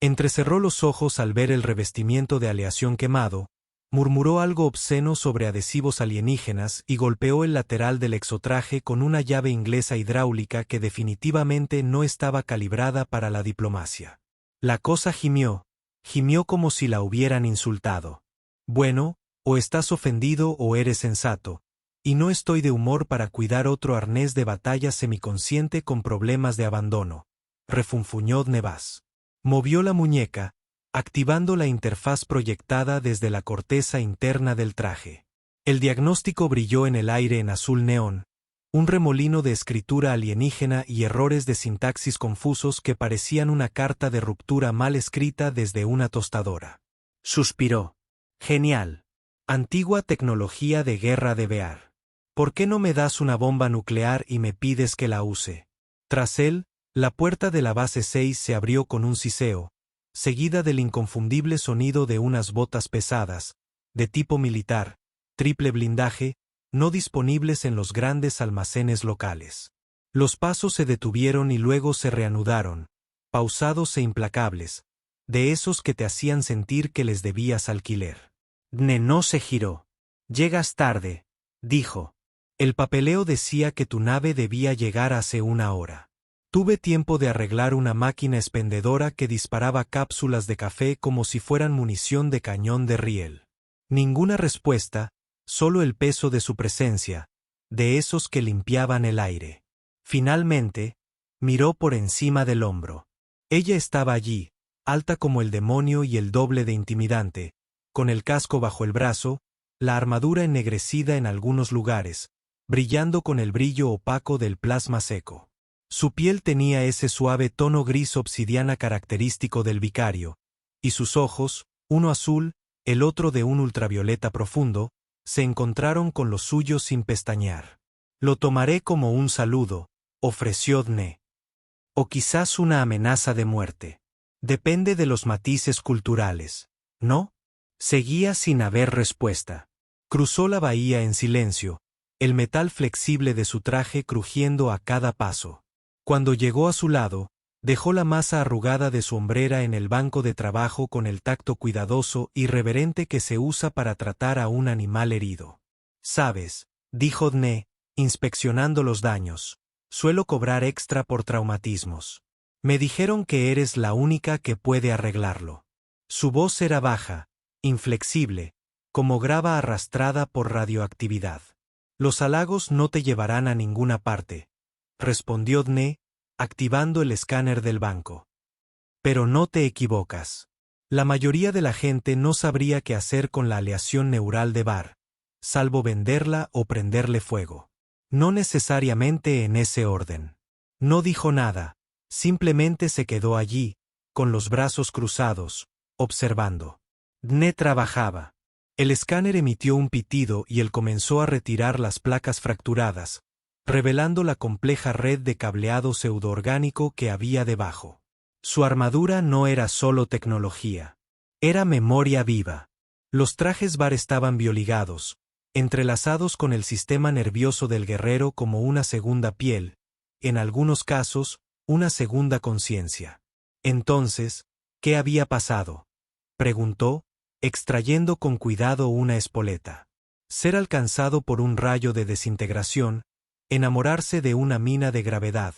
Entrecerró los ojos al ver el revestimiento de aleación quemado, murmuró algo obsceno sobre adhesivos alienígenas y golpeó el lateral del exotraje con una llave inglesa hidráulica que definitivamente no estaba calibrada para la diplomacia. La cosa gimió como si la hubieran insultado. Bueno, o estás ofendido o eres sensato, y no estoy de humor para cuidar otro arnés de batalla semiconsciente con problemas de abandono, refunfuñó Nevas. Movió la muñeca, activando la interfaz proyectada desde la corteza interna del traje. El diagnóstico brilló en el aire en azul neón, un remolino de escritura alienígena y errores de sintaxis confusos que parecían una carta de ruptura mal escrita desde una tostadora. Suspiró. Genial. Antigua tecnología de guerra de Bear. ¿Por qué no me das una bomba nuclear y me pides que la use? Tras él, la puerta de la base 6 se abrió con un siseo, seguida del inconfundible sonido de unas botas pesadas, de tipo militar, triple blindaje, no disponibles en los grandes almacenes locales. Los pasos se detuvieron y luego se reanudaron, pausados e implacables, de esos que te hacían sentir que les debías alquiler. No se giró. Llegas tarde, dijo. El papeleo decía que tu nave debía llegar hace una hora. Tuve tiempo de arreglar una máquina expendedora que disparaba cápsulas de café como si fueran munición de cañón de riel. Ninguna respuesta, solo el peso de su presencia, de esos que limpiaban el aire. Finalmente, miró por encima del hombro. Ella estaba allí, alta como el demonio y el doble de intimidante, con el casco bajo el brazo, la armadura ennegrecida en algunos lugares, brillando con el brillo opaco del plasma seco. Su piel tenía ese suave tono gris obsidiana característico del vicario, y sus ojos, uno azul, el otro de un ultravioleta profundo, se encontraron con los suyos sin pestañear. Lo tomaré como un saludo, ofreció Dne. O quizás una amenaza de muerte. Depende de los matices culturales, ¿no? Seguía sin haber respuesta. Cruzó la bahía en silencio, el metal flexible de su traje crujiendo a cada paso. Cuando llegó a su lado, dejó la masa arrugada de su hombrera en el banco de trabajo con el tacto cuidadoso y reverente que se usa para tratar a un animal herido. «Sabes», dijo Dne, inspeccionando los daños, «suelo cobrar extra por traumatismos. Me dijeron que eres la única que puede arreglarlo». Su voz era baja, inflexible, como grava arrastrada por radioactividad. «Los halagos no te llevarán a ninguna parte», respondió Dne, activando el escáner del banco. Pero no te equivocas. La mayoría de la gente no sabría qué hacer con la aleación neural de Bar, salvo venderla o prenderle fuego. No necesariamente en ese orden. No dijo nada, simplemente se quedó allí, con los brazos cruzados, observando. Dne trabajaba. El escáner emitió un pitido y él comenzó a retirar las placas fracturadas, revelando la compleja red de cableado pseudoorgánico que había debajo. Su armadura no era solo tecnología. Era memoria viva. Los trajes Bar estaban bioligados, entrelazados con el sistema nervioso del guerrero como una segunda piel, en algunos casos, una segunda conciencia. Entonces, ¿qué había pasado?, preguntó, extrayendo con cuidado una espoleta. Ser alcanzado por un rayo de desintegración, enamorarse de una mina de gravedad,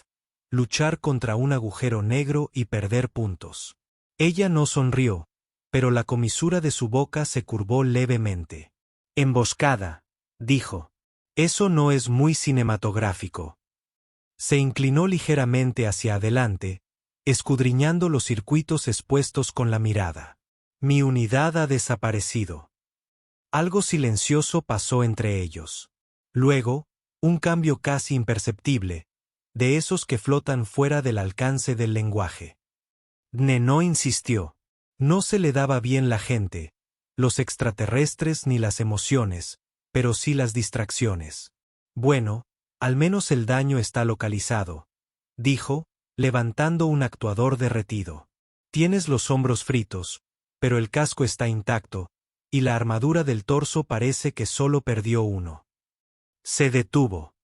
luchar contra un agujero negro y perder puntos. Ella no sonrió, pero la comisura de su boca se curvó levemente. Emboscada, dijo. Eso no es muy cinematográfico. Se inclinó ligeramente hacia adelante, escudriñando los circuitos expuestos con la mirada. Mi unidad ha desaparecido. Algo silencioso pasó entre ellos. Luego, un cambio casi imperceptible, de esos que flotan fuera del alcance del lenguaje. Dne no insistió. No se le daba bien la gente, los extraterrestres ni las emociones, pero sí las distracciones. Bueno, al menos el daño está localizado, dijo, levantando un actuador derretido. Tienes los hombros fritos, pero el casco está intacto, y la armadura del torso parece que solo perdió uno. Se detuvo.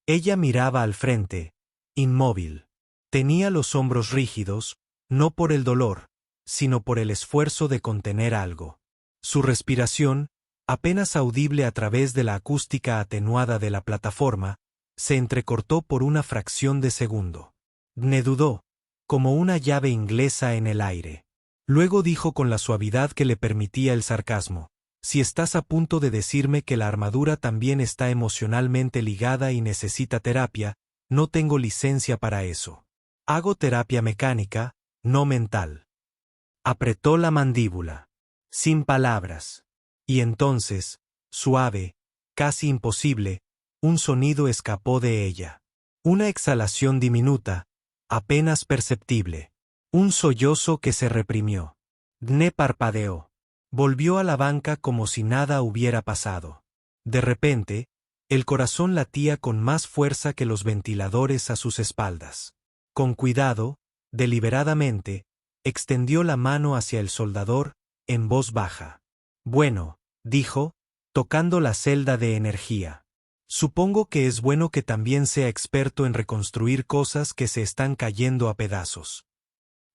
Ella miraba al frente, inmóvil. Tenía los hombros rígidos, no por el dolor, sino por el esfuerzo de contener algo. Su respiración, apenas audible a través de la acústica atenuada de la plataforma, se entrecortó por una fracción de segundo. Dne dudó, como una llave inglesa en el aire. Luego dijo con la suavidad que le permitía el sarcasmo: si estás a punto de decirme que la armadura también está emocionalmente ligada y necesita terapia, no tengo licencia para eso. Hago terapia mecánica, no mental. Apretó la mandíbula. Sin palabras. Y entonces, suave, casi imposible, un sonido escapó de ella. Una exhalación diminuta, apenas perceptible. Un sollozo que se reprimió. Dne parpadeó. Volvió a la banca como si nada hubiera pasado. De repente, el corazón latía con más fuerza que los ventiladores a sus espaldas. Con cuidado, deliberadamente, extendió la mano hacia el soldador, en voz baja. Bueno, dijo, tocando la celda de energía. Supongo que es bueno que también sea experto en reconstruir cosas que se están cayendo a pedazos.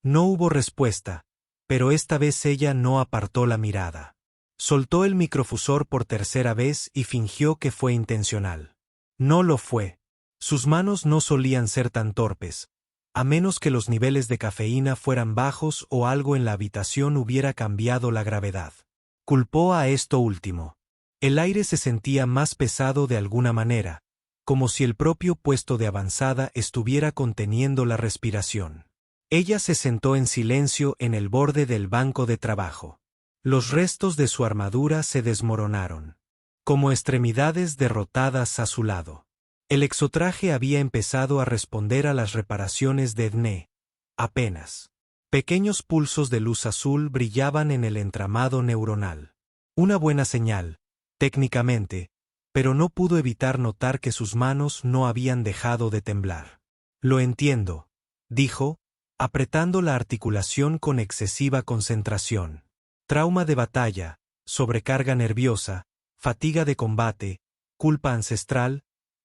No hubo respuesta, pero esta vez ella no apartó la mirada. Soltó el microfusor por tercera vez y fingió que fue intencional. No lo fue. Sus manos no solían ser tan torpes, a menos que los niveles de cafeína fueran bajos o algo en la habitación hubiera cambiado la gravedad. Culpó a esto último. El aire se sentía más pesado de alguna manera, como si el propio puesto de avanzada estuviera conteniendo la respiración. Ella se sentó en silencio en el borde del banco de trabajo. Los restos de su armadura se desmoronaron, como extremidades derrotadas a su lado. El exotraje había empezado a responder a las reparaciones de Dne. Apenas. Pequeños pulsos de luz azul brillaban en el entramado neuronal. Una buena señal, técnicamente, pero no pudo evitar notar que sus manos no habían dejado de temblar. Lo entiendo, dijo, apretando la articulación con excesiva concentración. Trauma de batalla, sobrecarga nerviosa, fatiga de combate, culpa ancestral,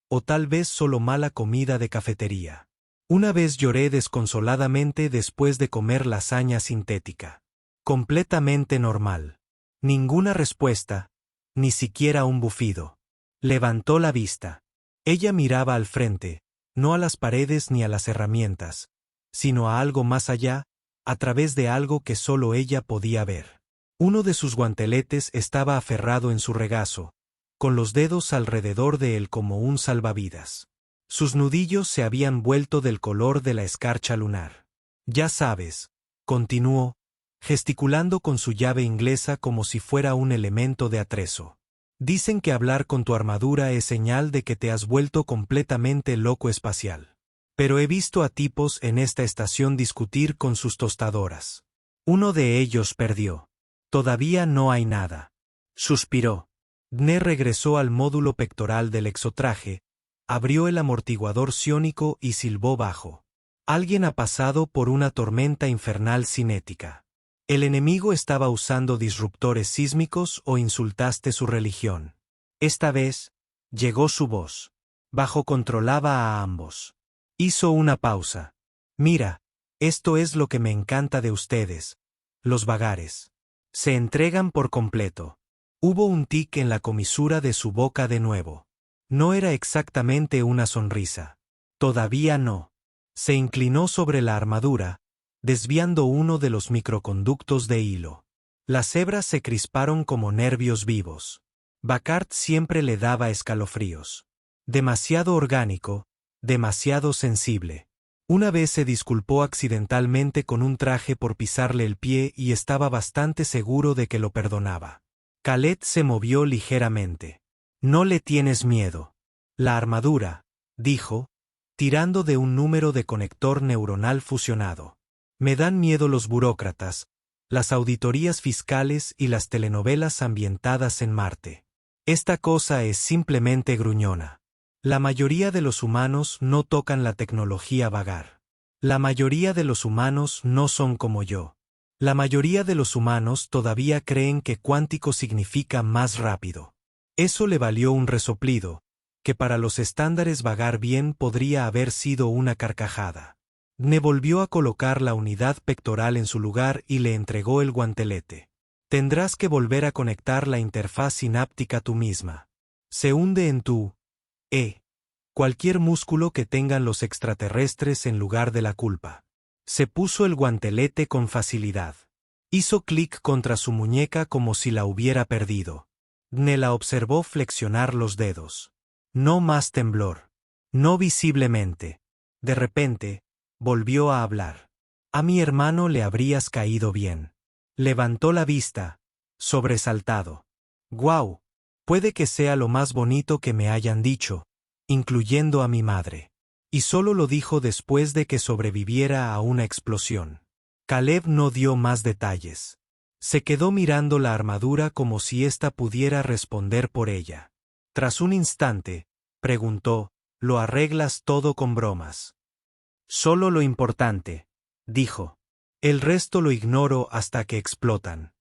o tal vez solo mala comida de cafetería. Una vez lloré desconsoladamente después de comer lasaña sintética. Completamente normal. Ninguna respuesta, ni siquiera un bufido. Levantó la vista. Ella miraba al frente, no a las paredes ni a las herramientas, sino a algo más allá, a través de algo que solo ella podía ver. Uno de sus guanteletes estaba aferrado en su regazo, con los dedos alrededor de él como un salvavidas. Sus nudillos se habían vuelto del color de la escarcha lunar. Ya sabes, continuó, gesticulando con su llave inglesa como si fuera un elemento de atrezo. Dicen que hablar con tu armadura es señal de que te has vuelto completamente loco espacial. Pero he visto a tipos en esta estación discutir con sus tostadoras. Uno de ellos perdió. Todavía no hay nada. Suspiró. Dne regresó al módulo pectoral del exotraje, abrió el amortiguador psiónico y silbó bajo. Alguien ha pasado por una tormenta infernal cinética. El enemigo estaba usando disruptores sísmicos o insultaste su religión. Esta vez, llegó su voz. Bajo controlaba a ambos. Hizo una pausa. Mira, esto es lo que me encanta de ustedes, los vagares. Se entregan por completo. Hubo un tic en la comisura de su boca de nuevo. No era exactamente una sonrisa. Todavía no. Se inclinó sobre la armadura, desviando uno de los microconductos de hilo. Las hebras se crisparon como nervios vivos. Bacart siempre le daba escalofríos. Demasiado orgánico, demasiado sensible. Una vez se disculpó accidentalmente con un traje por pisarle el pie y estaba bastante seguro de que lo perdonaba. Khaled se movió ligeramente. No le tienes miedo. La armadura, dijo, tirando de un número de conector neuronal fusionado. Me dan miedo los burócratas, las auditorías fiscales y las telenovelas ambientadas en Marte. Esta cosa es simplemente gruñona. La mayoría de los humanos no tocan la tecnología vagar. La mayoría de los humanos no son como yo. La mayoría de los humanos todavía creen que cuántico significa más rápido. Eso le valió un resoplido, que para los estándares vagar bien podría haber sido una carcajada. Dne volvió a colocar la unidad pectoral en su lugar y le entregó el guantelete. Tendrás que volver a conectar la interfaz sináptica tú misma. Se hunde en tu cualquier músculo que tengan los extraterrestres en lugar de la culpa. Se puso el guantelete con facilidad. Hizo clic contra su muñeca como si la hubiera perdido. Dne la observó flexionar los dedos. No más temblor. No visiblemente. De repente, volvió a hablar. A mi hermano le habrías caído bien. Levantó la vista, sobresaltado. ¡Guau! Puede que sea lo más bonito que me hayan dicho, incluyendo a mi madre. Y solo lo dijo después de que sobreviviera a una explosión. Caleb no dio más detalles. Se quedó mirando la armadura como si ésta pudiera responder por ella. Tras un instante, preguntó, ¿lo arreglas todo con bromas? Solo lo importante, dijo. El resto lo ignoro hasta que explotan.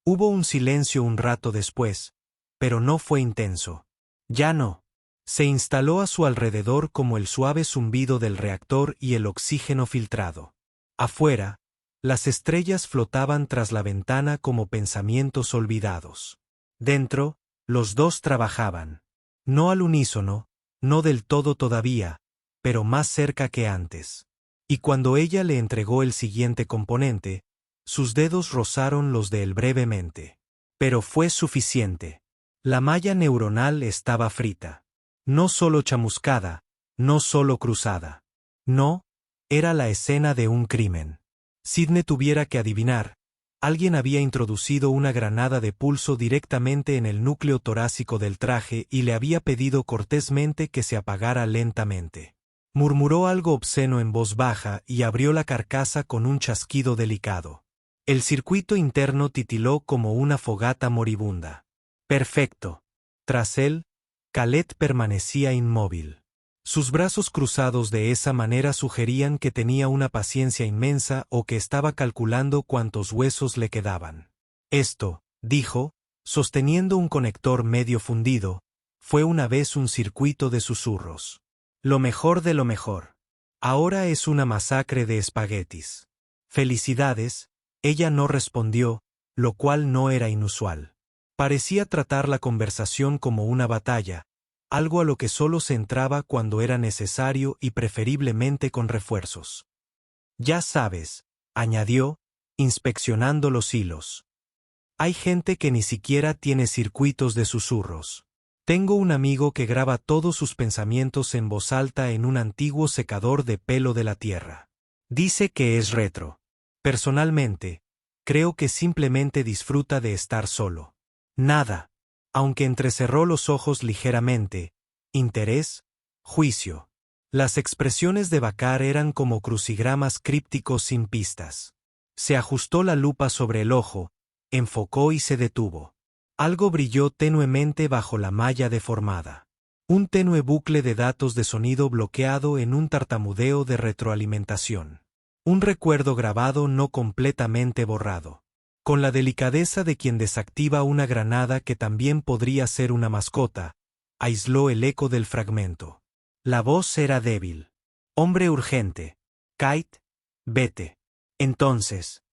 Hubo un silencio un rato después, pero no fue intenso. Ya no. Se instaló a su alrededor como el suave zumbido del reactor y el oxígeno filtrado. Afuera, las estrellas flotaban tras la ventana como pensamientos olvidados. Dentro, los dos trabajaban. No al unísono, no del todo todavía, pero más cerca que antes. Y cuando ella le entregó el siguiente componente, sus dedos rozaron los de él brevemente. Pero fue suficiente. La malla neuronal estaba frita. No solo chamuscada, no solo cruzada. No, era la escena de un crimen. Si Dne tuviera que adivinar, alguien había introducido una granada de pulso directamente en el núcleo torácico del traje y le había pedido cortésmente que se apagara lentamente. Murmuró algo obsceno en voz baja y abrió la carcasa con un chasquido delicado. El circuito interno titiló como una fogata moribunda. Perfecto. Tras él, Caleb permanecía inmóvil. Sus brazos cruzados de esa manera sugerían que tenía una paciencia inmensa o que estaba calculando cuántos huesos le quedaban. Esto, dijo, sosteniendo un conector medio fundido, fue una vez un circuito de susurros. Lo mejor de lo mejor. Ahora es una masacre de espaguetis. Felicidades, ella no respondió, lo cual no era inusual. Parecía tratar la conversación como una batalla, algo a lo que solo se entraba cuando era necesario y preferiblemente con refuerzos. Ya sabes, añadió, inspeccionando los hilos. Hay gente que ni siquiera tiene circuitos de susurros. Tengo un amigo que graba todos sus pensamientos en voz alta en un antiguo secador de pelo de la tierra. Dice que es retro. Personalmente, creo que simplemente disfruta de estar solo. Nada, aunque entrecerró los ojos ligeramente, interés, juicio. Las expresiones de Bakar eran como crucigramas crípticos sin pistas. Se ajustó la lupa sobre el ojo, enfocó y se detuvo. Algo brilló tenuemente bajo la malla deformada. Un tenue bucle de datos de sonido bloqueado en un tartamudeo de retroalimentación. Un recuerdo grabado no completamente borrado. Con la delicadeza de quien desactiva una granada que también podría ser una mascota, aisló el eco del fragmento. La voz era débil. Hombre urgente. Kite, vete. Entonces.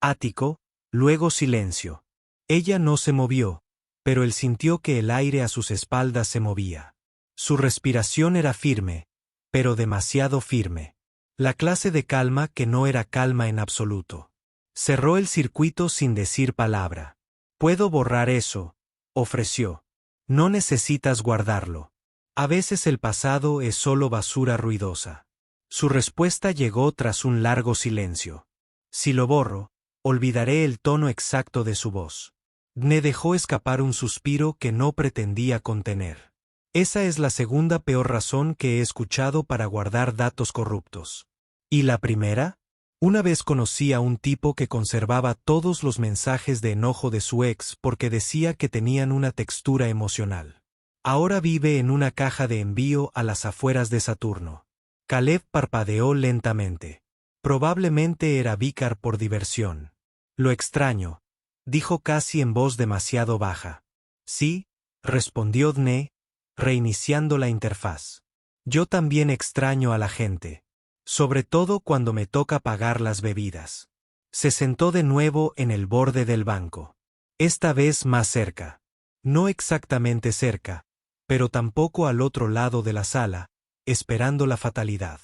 Ático, luego silencio. Ella no se movió, pero él sintió que el aire a sus espaldas se movía. Su respiración era firme, pero demasiado firme. La clase de calma que no era calma en absoluto. Cerró el circuito sin decir palabra. Puedo borrar eso, ofreció. No necesitas guardarlo. A veces el pasado es solo basura ruidosa. Su respuesta llegó tras un largo silencio. Si lo borro, olvidaré el tono exacto de su voz. Dne dejó escapar un suspiro que no pretendía contener. Esa es la segunda peor razón que he escuchado para guardar datos corruptos. ¿Y la primera? Una vez conocí a un tipo que conservaba todos los mensajes de enojo de su ex porque decía que tenían una textura emocional. Ahora vive en una caja de envío a las afueras de Saturno. Caleb parpadeó lentamente. Probablemente era Bakar por diversión. Lo extraño, dijo casi en voz demasiado baja. Sí, respondió Dne, reiniciando la interfaz. Yo también extraño a la gente. Sobre todo cuando me toca pagar las bebidas. Se sentó de nuevo en el borde del banco. Esta vez más cerca. No exactamente cerca, pero tampoco al otro lado de la sala, esperando la fatalidad.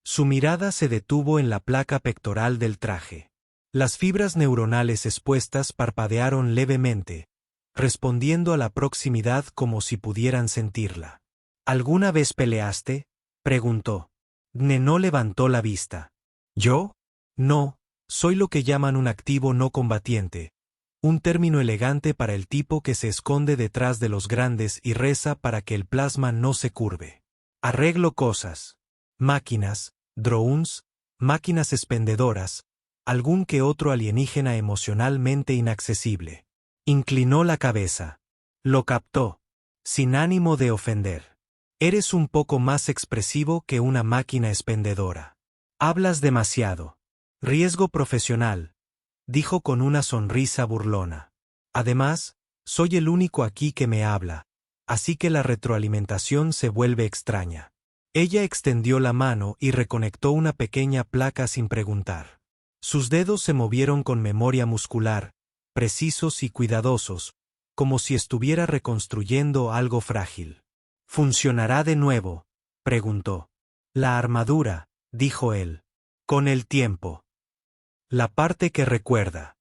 Su mirada se detuvo en la placa pectoral del traje. Las fibras neuronales expuestas parpadearon levemente, respondiendo a la proximidad como si pudieran sentirla. ¿Alguna vez peleaste?, preguntó. No levantó la vista. ¿Yo? No, soy lo que llaman un activo no combatiente, un término elegante para el tipo que se esconde detrás de los grandes y reza para que el plasma no se curve. Arreglo cosas. Máquinas, drones, máquinas expendedoras, algún que otro alienígena emocionalmente inaccesible. Inclinó la cabeza. Lo captó. Sin ánimo de ofender. Eres un poco más expresivo que una máquina expendedora. Hablas demasiado. Riesgo profesional, dijo con una sonrisa burlona. Además, soy el único aquí que me habla, así que la retroalimentación se vuelve extraña. Ella extendió la mano y reconectó una pequeña placa sin preguntar. Sus dedos se movieron con memoria muscular, precisos y cuidadosos, como si estuviera reconstruyendo algo frágil. ¿Funcionará de nuevo?, preguntó. La armadura, dijo él. Con el tiempo. La parte que recuerda.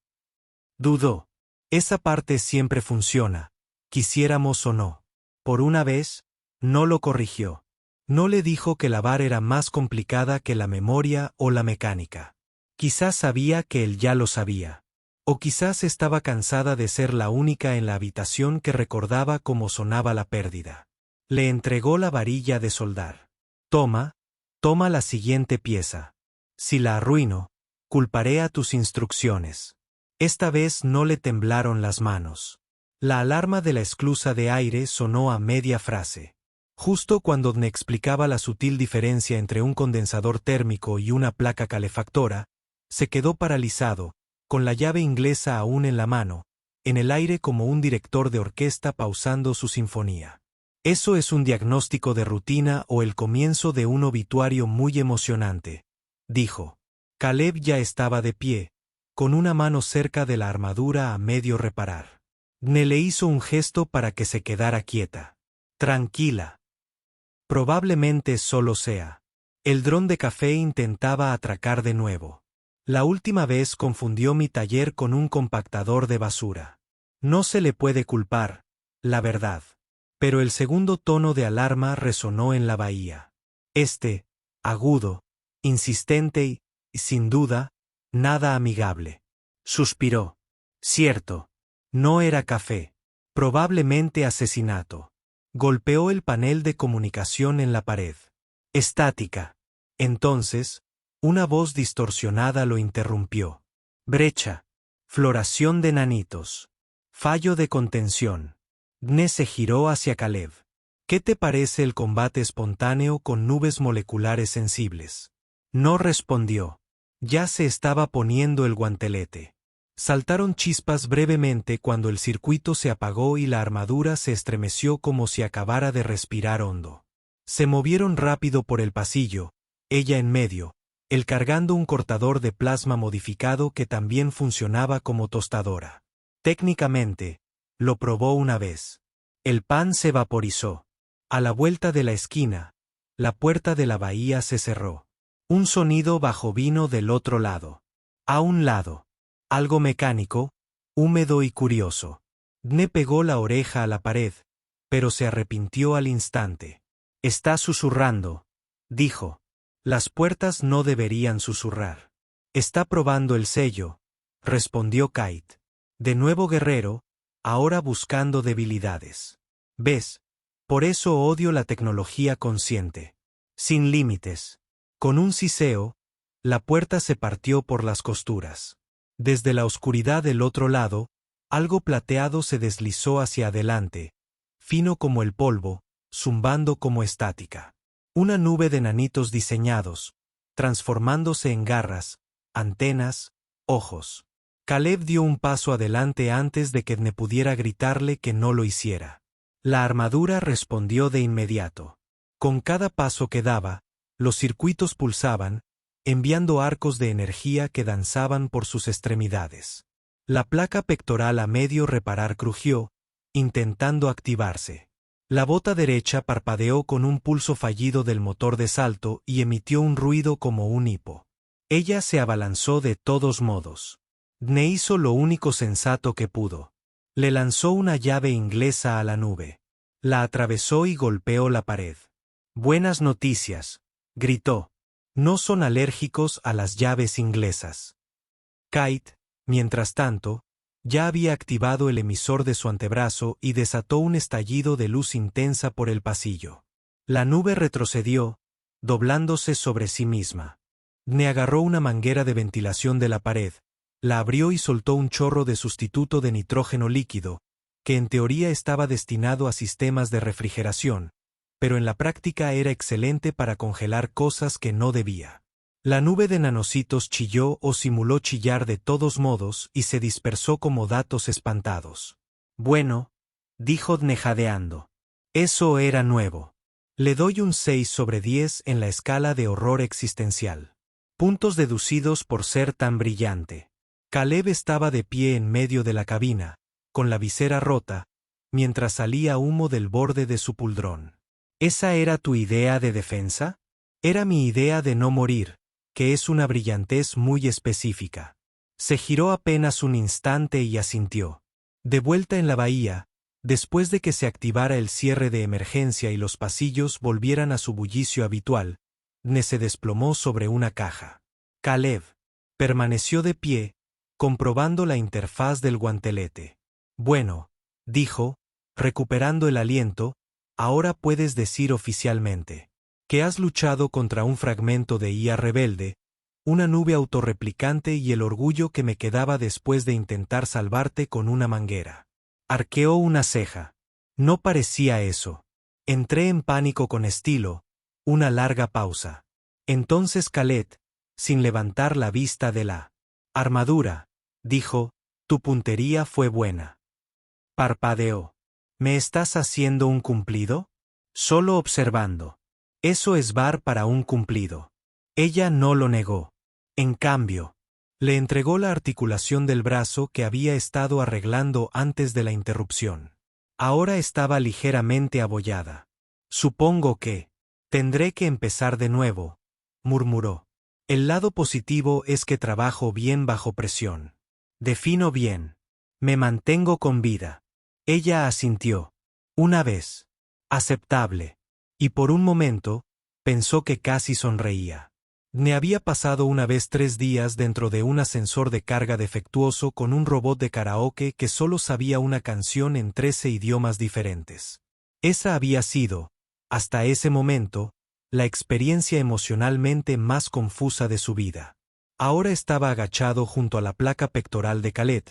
Dudó. Esa parte siempre funciona, quisiéramos o no. Por una vez, no lo corrigió. No le dijo que la VAR era más complicada que la memoria o la mecánica. Quizás sabía que él ya lo sabía. O quizás estaba cansada de ser la única en la habitación que recordaba cómo sonaba la pérdida. Le entregó la varilla de soldar. Toma la siguiente pieza. Si la arruino, culparé a tus instrucciones. Esta vez no le temblaron las manos. La alarma de la esclusa de aire sonó a media frase. Justo cuando me explicaba la sutil diferencia entre un condensador térmico y una placa calefactora, se quedó paralizado, con la llave inglesa aún en la mano, en el aire como un director de orquesta pausando su sinfonía. ¿Eso es un diagnóstico de rutina o el comienzo de un obituario muy emocionante?, dijo. Caleb ya estaba de pie, con una mano cerca de la armadura a medio reparar. Le hizo un gesto para que se quedara quieta. Tranquila. Probablemente solo sea. El dron de café intentaba atracar de nuevo. La última vez confundió mi taller con un compactador de basura. No se le puede culpar, la verdad. Pero el segundo tono de alarma resonó en la bahía. Agudo, insistente y, sin duda, nada amigable. Suspiró. Cierto. No era café. Probablemente asesinato. Golpeó el panel de comunicación en la pared. Estática. Entonces, una voz distorsionada lo interrumpió. Brecha. Floración de nanitos. Fallo de contención. Se giró hacia Caleb. ¿Qué te parece el combate espontáneo con nubes moleculares sensibles? No respondió. Ya se estaba poniendo el guantelete. Saltaron chispas brevemente cuando el circuito se apagó y la armadura se estremeció como si acabara de respirar hondo. Se movieron rápido por el pasillo, ella en medio, él cargando un cortador de plasma modificado que también funcionaba como tostadora. Técnicamente, lo probó una vez. El pan se vaporizó. A la vuelta de la esquina, la puerta de la bahía se cerró. Un sonido bajo vino del otro lado. A un lado. Algo mecánico, húmedo y curioso. Pegó la oreja a la pared, pero se arrepintió al instante. Está susurrando, dijo. Las puertas no deberían susurrar. Está probando el sello, respondió Kate. De nuevo guerrero, ahora buscando debilidades. ¿Ves? Por eso odio la tecnología consciente. Sin límites. Con un siseo, la puerta se partió por las costuras. Desde la oscuridad del otro lado, algo plateado se deslizó hacia adelante, fino como el polvo, zumbando como estática. Una nube de nanitos diseñados, transformándose en garras, antenas, ojos. Caleb dio un paso adelante antes de que pudiera gritarle que no lo hiciera. La armadura respondió de inmediato. Con cada paso que daba, Los circuitos pulsaban, enviando arcos de energía que danzaban por sus extremidades. La placa pectoral a medio reparar crujió, intentando activarse. La bota derecha parpadeó con un pulso fallido del motor de salto y emitió un ruido como un hipo. Ella se abalanzó de todos modos. Dne hizo lo único sensato que pudo. Le lanzó una llave inglesa a la nube. La atravesó y golpeó la pared. «Buenas noticias», gritó. «No son alérgicos a las llaves inglesas». Kite, mientras tanto, ya había activado el emisor de su antebrazo y desató un estallido de luz intensa por el pasillo. La nube retrocedió, doblándose sobre sí misma. Dne agarró una manguera de ventilación de la pared, la abrió y soltó un chorro de sustituto de nitrógeno líquido, que en teoría estaba destinado a sistemas de refrigeración, pero en la práctica era excelente para congelar cosas que no debía. La nube de nanocitos chilló o simuló chillar de todos modos y se dispersó como datos espantados. «Bueno», dijo Dne jadeando. «Eso era nuevo. Le doy un 6 sobre 10 en la escala de horror existencial. Puntos deducidos por ser tan brillante». Caleb estaba de pie en medio de la cabina, con la visera rota, mientras salía humo del borde de su puldrón. «¿Esa era tu idea de defensa?» «Era mi idea de no morir, que es una brillantez muy específica». Se giró apenas un instante y asintió. De vuelta en la bahía, después de que se activara el cierre de emergencia y los pasillos volvieran a su bullicio habitual, Dne se desplomó sobre una caja. Caleb permaneció de pie, comprobando la interfaz del guantelete. «Bueno», dijo, recuperando el aliento, «ahora puedes decir oficialmente que has luchado contra un fragmento de IA rebelde, una nube autorreplicante y el orgullo que me quedaba después de intentar salvarte con una manguera». Arqueó una ceja. No parecía eso. Entré en pánico con estilo, una larga pausa. Entonces Caleb, sin levantar la vista de la armadura, dijo, «Tu puntería fue buena». Parpadeó. «¿Me estás haciendo un cumplido?» «Solo observando». «Eso es bar para un cumplido». Ella no lo negó. En cambio, le entregó la articulación del brazo que había estado arreglando antes de la interrupción. Ahora estaba ligeramente abollada. «Supongo que tendré que empezar de nuevo», murmuró. «El lado positivo es que trabajo bien bajo presión. Defino bien. Me mantengo con vida». Ella asintió. Una vez. Aceptable. Y por un momento, pensó que casi sonreía. Dne había pasado una vez 3 días dentro de un ascensor de carga defectuoso con un robot de karaoke que solo sabía una canción en 13 idiomas diferentes. Esa había sido, hasta ese momento, la experiencia emocionalmente más confusa de su vida. Ahora estaba agachado junto a la placa pectoral de Caleb,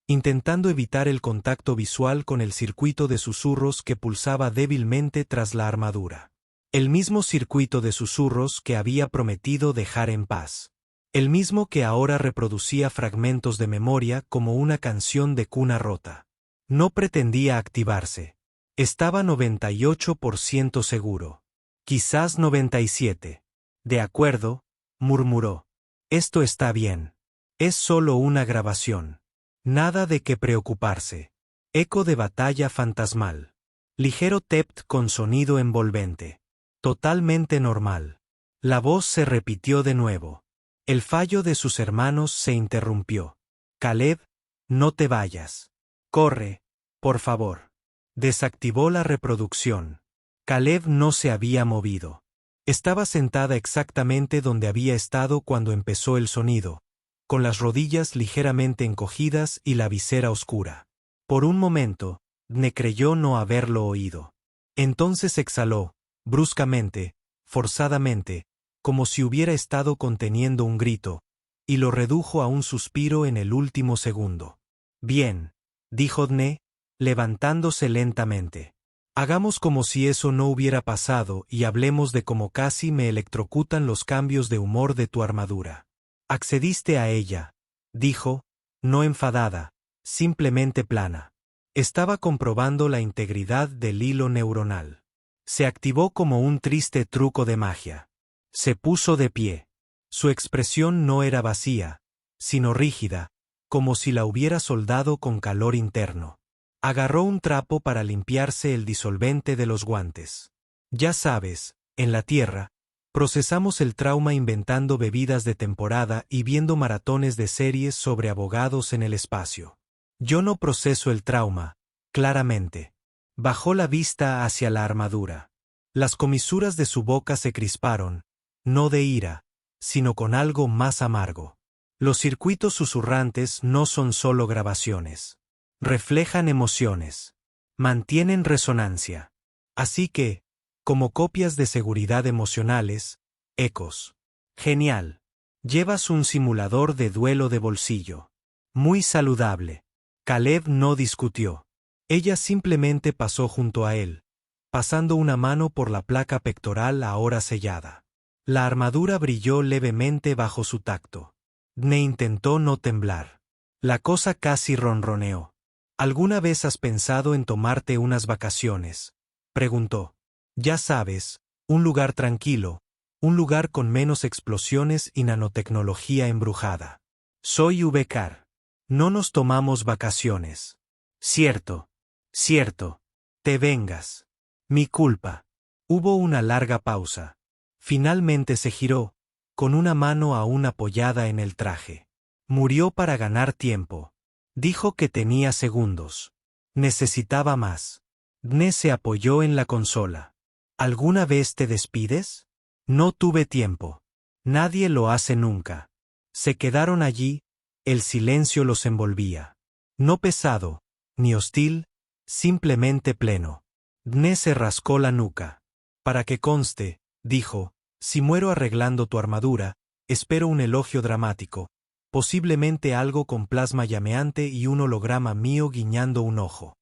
intentando evitar el contacto visual con el circuito de susurros que pulsaba débilmente tras la armadura. El mismo circuito de susurros que había prometido dejar en paz. El mismo que ahora reproducía fragmentos de memoria como una canción de cuna rota. No pretendía activarse. Estaba 98% seguro. Quizás 97. «De acuerdo», murmuró. «Esto está bien. Es solo una grabación. Nada de qué preocuparse». Eco de batalla fantasmal. Ligero tept con sonido envolvente. Totalmente normal. La voz se repitió de nuevo. El fallo de sus hermanos se interrumpió. «Caleb, no te vayas. Corre, por favor». Desactivó la reproducción. Caleb no se había movido. Estaba sentada exactamente donde había estado cuando empezó el sonido, con las rodillas ligeramente encogidas y la visera oscura. Por un momento, Dne creyó no haberlo oído. Entonces exhaló, bruscamente, forzadamente, como si hubiera estado conteniendo un grito, y lo redujo a un suspiro en el último segundo. «Bien», dijo Dne, levantándose lentamente. «Hagamos como si eso no hubiera pasado y hablemos de cómo casi me electrocutan los cambios de humor de tu armadura». «Accediste a ella», dijo, no enfadada, simplemente plana. Estaba comprobando la integridad del hilo neuronal. Se activó como un triste truco de magia. Se puso de pie. Su expresión no era vacía, sino rígida, como si la hubiera soldado con calor interno. Agarró un trapo para limpiarse el disolvente de los guantes. Ya sabes, en la Tierra, procesamos el trauma inventando bebidas de temporada y viendo maratones de series sobre abogados en el espacio. Yo no proceso el trauma, claramente. Bajó la vista hacia la armadura. Las comisuras de su boca se crisparon, no de ira, sino con algo más amargo. Los circuitos susurrantes no son solo grabaciones. Reflejan emociones. Mantienen resonancia. Así que, como copias de seguridad emocionales, ecos. Genial. Llevas un simulador de duelo de bolsillo. Muy saludable. Caleb no discutió. Ella simplemente pasó junto a él, pasando una mano por la placa pectoral ahora sellada. La armadura brilló levemente bajo su tacto. Dne intentó no temblar. La cosa casi ronroneó. ¿Alguna vez has pensado en tomarte unas vacaciones?, preguntó. Ya sabes, un lugar tranquilo, un lugar con menos explosiones y nanotecnología embrujada. Soy Ubecar. No nos tomamos vacaciones. Cierto. Cierto. Te vengas. Mi culpa. Hubo una larga pausa. Finalmente se giró, con una mano aún apoyada en el traje. Murió para ganar tiempo. Dijo que tenía segundos. Necesitaba más. Dne se apoyó en la consola. ¿Alguna vez te despides? No tuve tiempo. Nadie lo hace nunca. Se quedaron allí, el silencio los envolvía. No pesado, ni hostil, simplemente pleno. Dne se rascó la nuca. Para que conste, dijo, si muero arreglando tu armadura, espero un elogio dramático, posiblemente algo con plasma llameante y un holograma mío guiñando un ojo.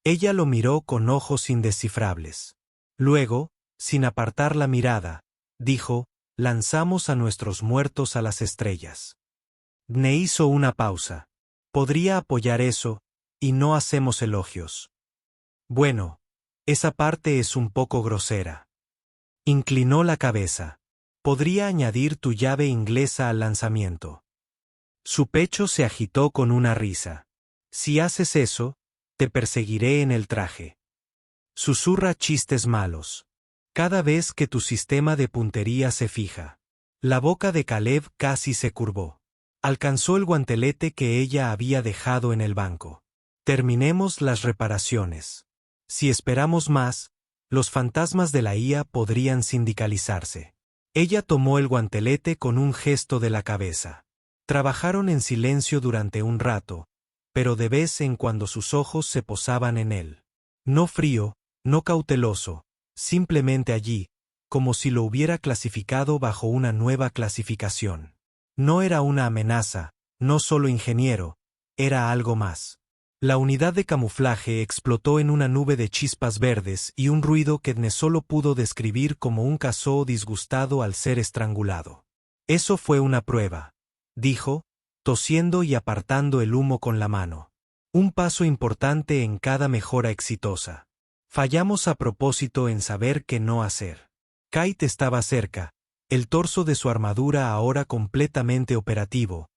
Ella lo miró con ojos indescifrables. Luego, sin apartar la mirada, dijo, lanzamos a nuestros muertos a las estrellas. Dne hizo una pausa. Podría apoyar eso, y no hacemos elogios. Bueno, esa parte es un poco grosera. Inclinó la cabeza. Podría añadir tu llave inglesa al lanzamiento. Su pecho se agitó con una risa. Si haces eso, te perseguiré en el traje. Susurra chistes malos. Cada vez que tu sistema de puntería se fija. La boca de Caleb casi se curvó. Alcanzó el guantelete que ella había dejado en el banco. Terminemos las reparaciones. Si esperamos más, los fantasmas de la IA podrían sindicalizarse. Ella tomó el guantelete con un gesto de la cabeza. Trabajaron en silencio durante un rato, pero de vez en cuando sus ojos se posaban en él. No frío, no cauteloso, simplemente allí, como si lo hubiera clasificado bajo una nueva clasificación. No era una amenaza, no solo ingeniero, era algo más. La unidad de camuflaje explotó en una nube de chispas verdes y un ruido que Dne solo pudo describir como un cazoo disgustado al ser estrangulado. Eso fue una prueba, dijo, tosiendo y apartando el humo con la mano. Un paso importante en cada mejora exitosa. Fallamos a propósito en saber qué no hacer. Kate estaba cerca, el torso de su armadura ahora completamente operativo,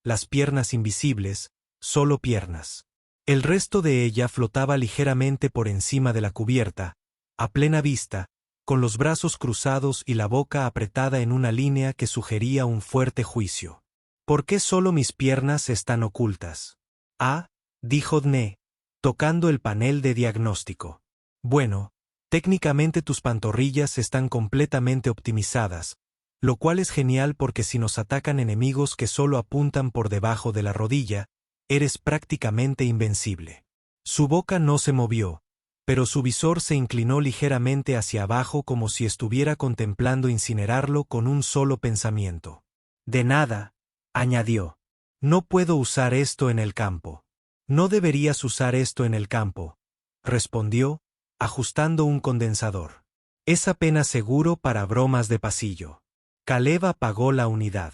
las piernas invisibles, solo piernas. El resto de ella flotaba ligeramente por encima de la cubierta, a plena vista, con los brazos cruzados y la boca apretada en una línea que sugería un fuerte juicio. ¿Por qué solo mis piernas están ocultas? Ah, dijo Dne, tocando el panel de diagnóstico. Bueno, técnicamente tus pantorrillas están completamente optimizadas, lo cual es genial porque si nos atacan enemigos que solo apuntan por debajo de la rodilla, eres prácticamente invencible. Su boca no se movió, pero su visor se inclinó ligeramente hacia abajo como si estuviera contemplando incinerarlo con un solo pensamiento. De nada, añadió. No puedo usar esto en el campo. No deberías usar esto en el campo, respondió, ajustando un condensador. Es apenas seguro para bromas de pasillo. Caleb apagó la unidad.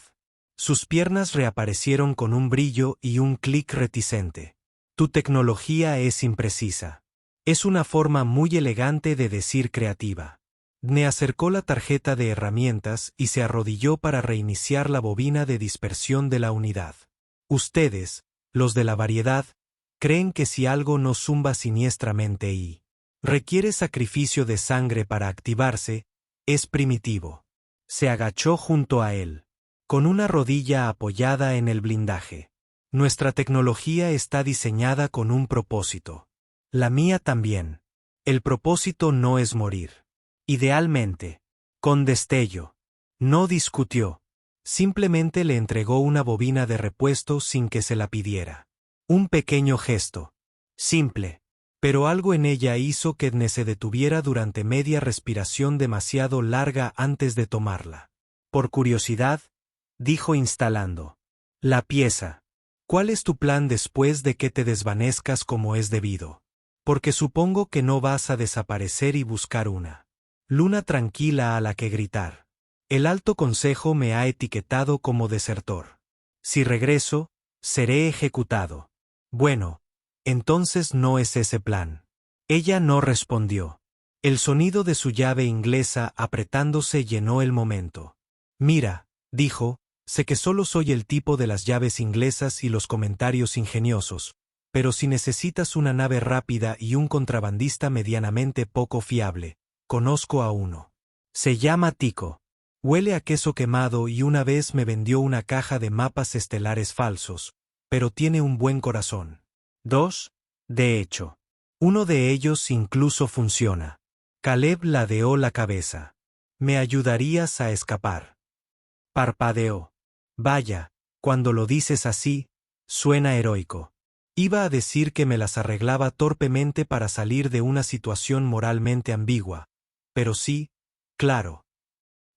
Sus piernas reaparecieron con un brillo y un clic reticente. Tu tecnología es imprecisa. Es una forma muy elegante de decir creativa. Dne acercó la tarjeta de herramientas y se arrodilló para reiniciar la bobina de dispersión de la unidad. Ustedes, los de la variedad, creen que si algo no zumba siniestramente y requiere sacrificio de sangre para activarse, es primitivo. Se agachó junto a él, con una rodilla apoyada en el blindaje. Nuestra tecnología está diseñada con un propósito. La mía también. El propósito no es morir. Idealmente. Con destello. No discutió. Simplemente le entregó una bobina de repuesto sin que se la pidiera. Un pequeño gesto. Simple. Pero algo en ella hizo que Dne se detuviera durante media respiración demasiado larga antes de tomarla. Por curiosidad, dijo instalando la pieza. ¿Cuál es tu plan después de que te desvanezcas como es debido? Porque supongo que no vas a desaparecer y buscar una luna tranquila a la que gritar. El Alto Consejo me ha etiquetado como desertor. Si regreso, seré ejecutado. Bueno, entonces no es ese plan. Ella no respondió. El sonido de su llave inglesa apretándose llenó el momento. Mira, dijo, sé que solo soy el tipo de las llaves inglesas y los comentarios ingeniosos, pero si necesitas una nave rápida y un contrabandista medianamente poco fiable, conozco a uno. Se llama Tico. Huele a queso quemado y una vez me vendió una caja de mapas estelares falsos, pero tiene un buen corazón. 2. De hecho. Uno de ellos incluso funciona. Caleb ladeó la cabeza. ¿Me ayudarías a escapar? Parpadeó. Vaya, cuando lo dices así, suena heroico. Iba a decir que me las arreglaba torpemente para salir de una situación moralmente ambigua. Pero sí, claro.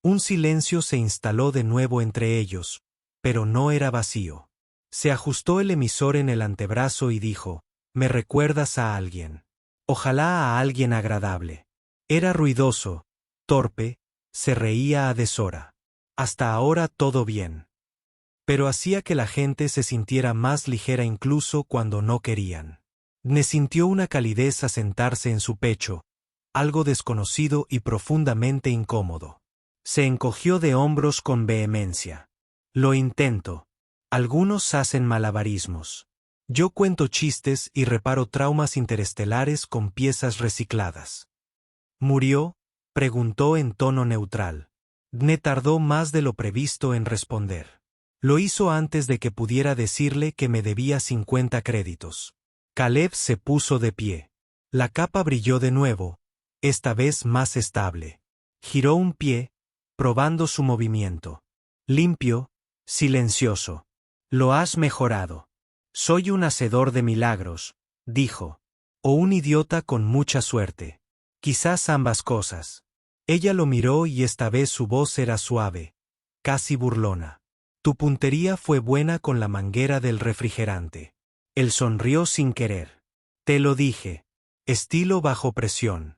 Un silencio se instaló de nuevo entre ellos, pero no era vacío. Se ajustó el emisor en el antebrazo y dijo, «Me recuerdas a alguien. Ojalá a alguien agradable». Era ruidoso, torpe, se reía a deshora. Hasta ahora todo bien. Pero hacía que la gente se sintiera más ligera incluso cuando no querían. Dne sintió una calidez asentarse en su pecho, algo desconocido y profundamente incómodo. Se encogió de hombros con vehemencia. Lo intento. Algunos hacen malabarismos. Yo cuento chistes y reparo traumas interestelares con piezas recicladas. ¿Murió?, preguntó en tono neutral. Dne tardó más de lo previsto en responder. Lo hizo antes de que pudiera decirle que me debía 50 créditos. Caleb se puso de pie. La capa brilló de nuevo, esta vez más estable. Giró un pie, probando su movimiento. Limpio, silencioso. Lo has mejorado. Soy un hacedor de milagros, dijo. O un idiota con mucha suerte. Quizás ambas cosas. Ella lo miró y esta vez su voz era suave, casi burlona. Tu puntería fue buena con la manguera del refrigerante. Él sonrió sin querer. Te lo dije. Estilo bajo presión.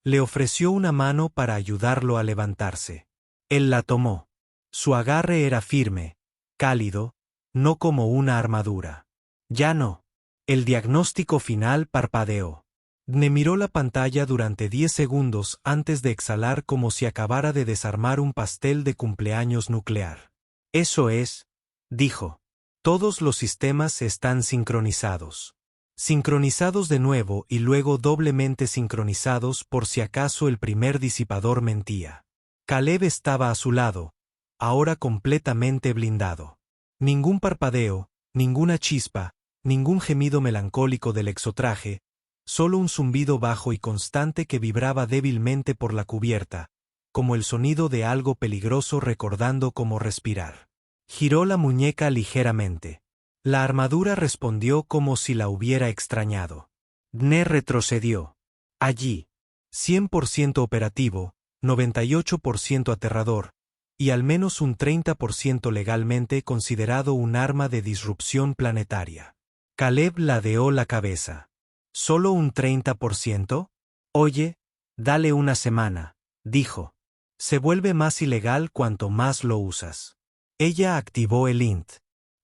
Le ofreció una mano para ayudarlo a levantarse. Él la tomó. Su agarre era firme, cálido, no como una armadura. Ya no. El diagnóstico final parpadeó. Dne miró la pantalla durante 10 segundos antes de exhalar como si acabara de desarmar un pastel de cumpleaños nuclear. Eso es, dijo. Todos los sistemas están sincronizados. Sincronizados de nuevo y luego doblemente sincronizados por si acaso el primer disipador mentía. Caleb estaba a su lado, ahora completamente blindado. Ningún parpadeo, ninguna chispa, ningún gemido melancólico del exotraje, solo un zumbido bajo y constante que vibraba débilmente por la cubierta, como el sonido de algo peligroso recordando cómo respirar. Giró la muñeca ligeramente. La armadura respondió como si la hubiera extrañado. Dne retrocedió. Allí. 100% operativo, 98% aterrador, y al menos un 30% legalmente considerado un arma de disrupción planetaria. Caleb ladeó la cabeza. ¿Solo un 30%? Oye, dale una semana, dijo. Se vuelve más ilegal cuanto más lo usas. Ella activó el INT.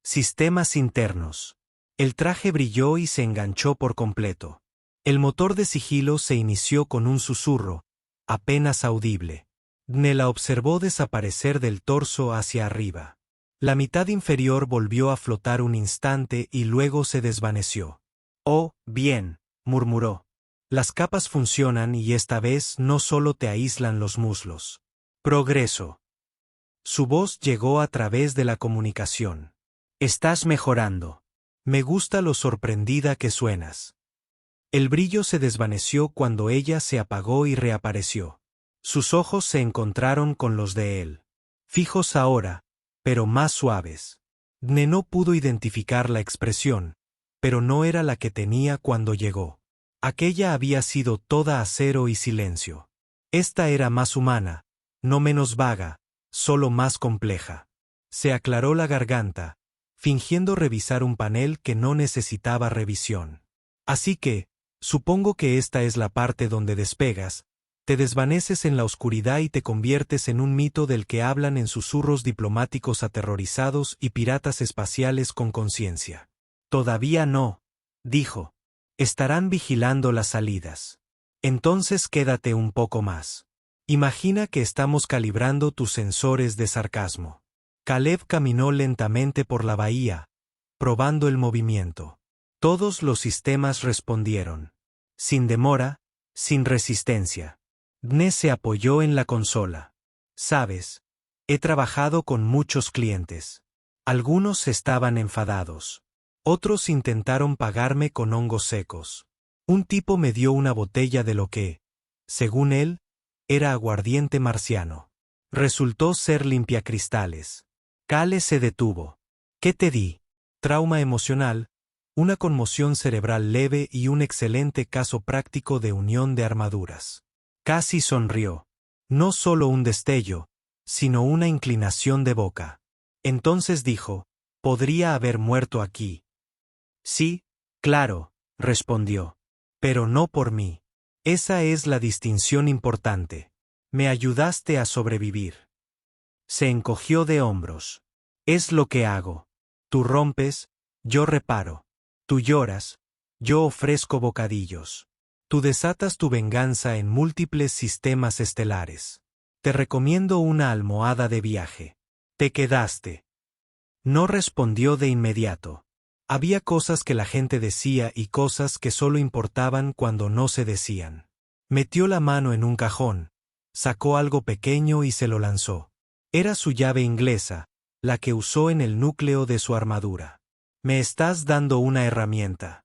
Sistemas internos. El traje brilló y se enganchó por completo. El motor de sigilo se inició con un susurro, apenas audible. Dne la observó desaparecer del torso hacia arriba. La mitad inferior volvió a flotar un instante y luego se desvaneció. «Oh, bien», murmuró. «Las capas funcionan y esta vez no solo te aíslan los muslos. Progreso». Su voz llegó a través de la comunicación. «Estás mejorando. Me gusta lo sorprendida que suenas». El brillo se desvaneció cuando ella se apagó y reapareció. Sus ojos se encontraron con los de él. Fijos ahora, pero más suaves. Dne no pudo identificar la expresión, pero no era la que tenía cuando llegó. Aquella había sido toda acero y silencio. Esta era más humana, no menos vaga, solo más compleja. Se aclaró la garganta, fingiendo revisar un panel que no necesitaba revisión. Así que, supongo que esta es la parte donde despegas, te desvaneces en la oscuridad y te conviertes en un mito del que hablan en susurros diplomáticos aterrorizados y piratas espaciales con conciencia. Todavía no, dijo. Estarán vigilando las salidas. Entonces quédate un poco más. Imagina que estamos calibrando tus sensores de sarcasmo. Caleb caminó lentamente por la bahía, probando el movimiento. Todos los sistemas respondieron. Sin demora, sin resistencia. Dne se apoyó en la consola. Sabes, he trabajado con muchos clientes. Algunos estaban enfadados. Otros intentaron pagarme con hongos secos. Un tipo me dio una botella de lo que, según él, era aguardiente marciano. Resultó ser limpiacristales. Cale se detuvo. ¿Qué te di? Trauma emocional, una conmoción cerebral leve y un excelente caso práctico de unión de armaduras. Casi sonrió. No solo un destello, sino una inclinación de boca. Entonces dijo, podría haber muerto aquí. Sí, claro, respondió. Pero no por mí. Esa es la distinción importante. Me ayudaste a sobrevivir. Se encogió de hombros. Es lo que hago. Tú rompes, yo reparo. Tú lloras, yo ofrezco bocadillos. Tú desatas tu venganza en múltiples sistemas estelares. Te recomiendo una almohada de viaje. Te quedaste. No respondió de inmediato. Había cosas que la gente decía y cosas que solo importaban cuando no se decían. Metió la mano en un cajón, sacó algo pequeño y se lo lanzó. Era su llave inglesa, la que usó en el núcleo de su armadura. Me estás dando una herramienta.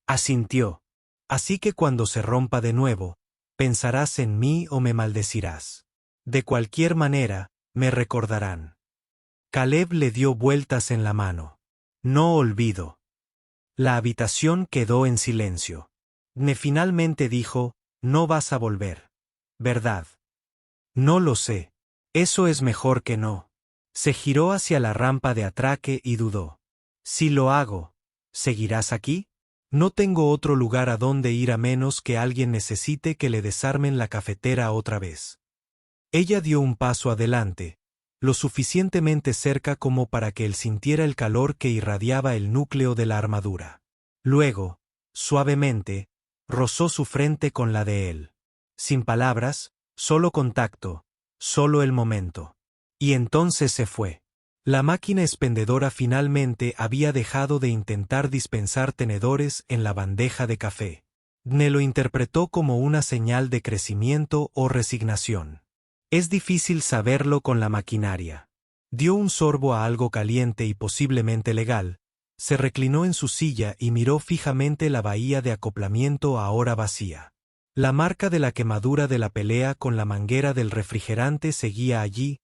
Asintió. Así que cuando se rompa de nuevo, pensarás en mí o me maldecirás. De cualquier manera, me recordarán. Caleb le dio vueltas en la mano. No olvido. La habitación quedó en silencio. Dne finalmente dijo, no vas a volver. ¿Verdad? No lo sé. Eso es mejor que no. Se giró hacia la rampa de atraque y dudó. Si lo hago, ¿seguirás aquí? No tengo otro lugar a donde ir a menos que alguien necesite que le desarmen la cafetera otra vez. Ella dio un paso adelante, lo suficientemente cerca como para que él sintiera el calor que irradiaba el núcleo de la armadura. Luego, suavemente, rozó su frente con la de él. Sin palabras, solo contacto, solo el momento. Y entonces se fue. La máquina expendedora finalmente había dejado de intentar dispensar tenedores en la bandeja de café. Dne lo interpretó como una señal de crecimiento o resignación. Es difícil saberlo con la maquinaria. Dio un sorbo a algo caliente y posiblemente legal, se reclinó en su silla y miró fijamente la bahía de acoplamiento ahora vacía. La marca de la quemadura de la pelea con la manguera del refrigerante seguía allí,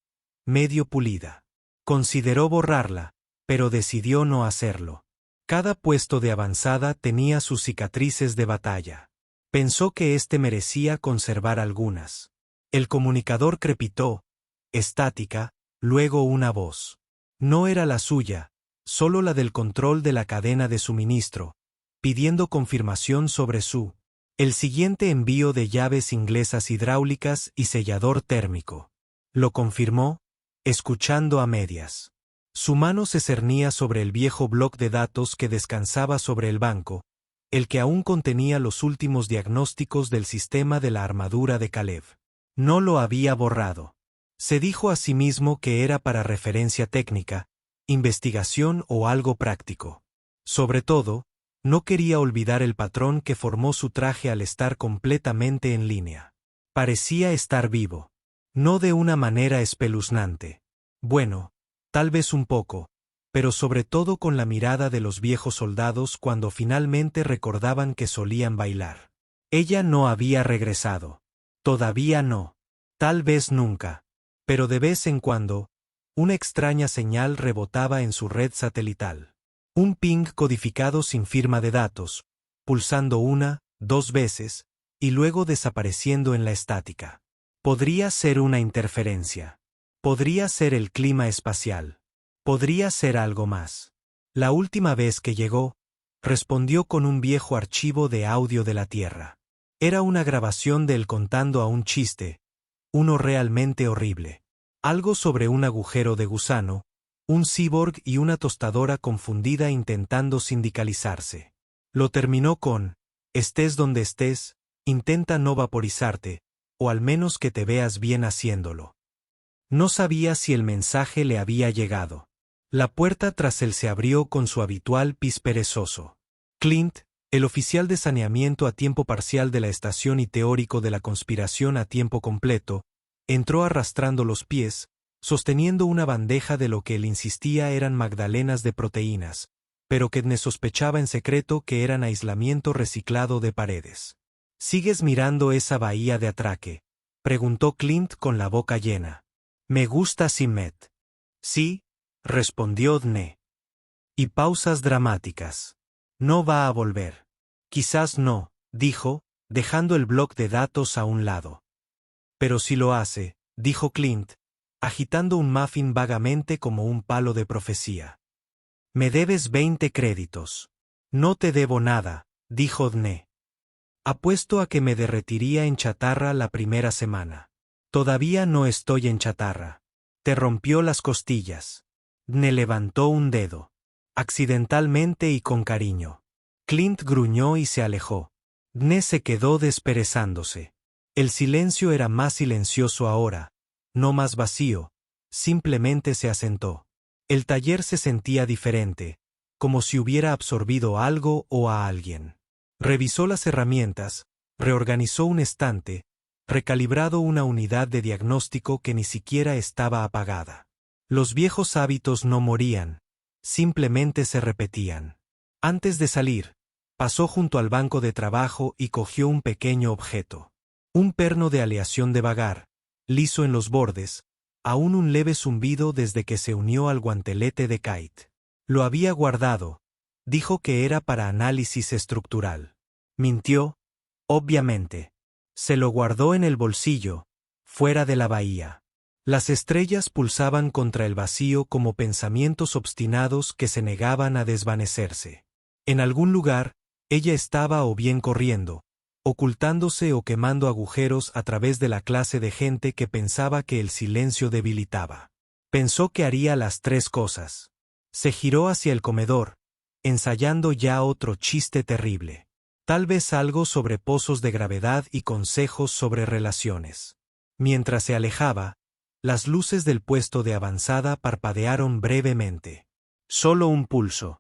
medio pulida. Consideró borrarla, pero decidió no hacerlo. Cada puesto de avanzada tenía sus cicatrices de batalla. Pensó que éste merecía conservar algunas. El comunicador crepitó, estática, luego una voz. No era la suya, solo la del control de la cadena de suministro, pidiendo confirmación sobre el siguiente envío de llaves inglesas hidráulicas y sellador térmico. Lo confirmó, escuchando a medias. Su mano se cernía sobre el viejo bloc de datos que descansaba sobre el banco, el que aún contenía los últimos diagnósticos del sistema de la armadura de Caleb. No lo había borrado. Se dijo a sí mismo que era para referencia técnica, investigación o algo práctico. Sobre todo, no quería olvidar el patrón que formó su traje al estar completamente en línea. Parecía estar vivo. No de una manera espeluznante. Bueno, tal vez un poco, pero sobre todo con la mirada de los viejos soldados cuando finalmente recordaban que solían bailar. Ella no había regresado. Todavía no. Tal vez nunca. Pero de vez en cuando, una extraña señal rebotaba en su red satelital. Un ping codificado sin firma de datos, pulsando 1, 2 veces, y luego desapareciendo en la estática. Podría ser una interferencia. Podría ser el clima espacial. Podría ser algo más. La última vez que llegó, respondió con un viejo archivo de audio de la Tierra. Era una grabación de él contando a un chiste, uno realmente horrible. Algo sobre un agujero de gusano, un cyborg y una tostadora confundida intentando sindicalizarse. Lo terminó con: estés donde estés, intenta no vaporizarte, o al menos que te veas bien haciéndolo. No sabía si el mensaje le había llegado. La puerta tras él se abrió con su habitual pis perezoso. Clint, el oficial de saneamiento a tiempo parcial de la estación y teórico de la conspiración a tiempo completo, entró arrastrando los pies, sosteniendo una bandeja de lo que él insistía eran magdalenas de proteínas, pero que sospechaba en secreto que eran aislamiento reciclado de paredes. ¿Sigues mirando esa bahía de atraque?, preguntó Clint con la boca llena. Me gusta Simet. Sí, respondió Dne. Y pausas dramáticas. No va a volver. Quizás no, dijo, dejando el bloc de datos a un lado. Pero si lo hace, dijo Clint, agitando un muffin vagamente como un palo de profecía. Me debes 20 créditos. No te debo nada, dijo Dne. Apuesto a que me derretiría en chatarra la primera semana. Todavía no estoy en chatarra. Te rompió las costillas. Dne levantó un dedo. Accidentalmente y con cariño. Clint gruñó y se alejó. Dne se quedó desperezándose. El silencio era más silencioso ahora, no más vacío, simplemente se asentó. El taller se sentía diferente, como si hubiera absorbido algo o a alguien. Revisó las herramientas, reorganizó un estante, recalibrado una unidad de diagnóstico que ni siquiera estaba apagada. Los viejos hábitos no morían, simplemente se repetían. Antes de salir, pasó junto al banco de trabajo y cogió un pequeño objeto. Un perno de aleación de Vagar, liso en los bordes, aún un leve zumbido desde que se unió al guantelete de Kite. Lo había guardado, dijo que era para análisis estructural. Mintió, obviamente. Se lo guardó en el bolsillo, fuera de la bahía. Las estrellas pulsaban contra el vacío como pensamientos obstinados que se negaban a desvanecerse. En algún lugar, ella estaba o bien corriendo, ocultándose o quemando agujeros a través de la clase de gente que pensaba que el silencio debilitaba. Pensó que haría las 3 cosas. Se giró hacia el comedor, ensayando ya otro chiste terrible. Tal vez algo sobre pozos de gravedad y consejos sobre relaciones. Mientras se alejaba, las luces del puesto de avanzada parpadearon brevemente. Solo un pulso.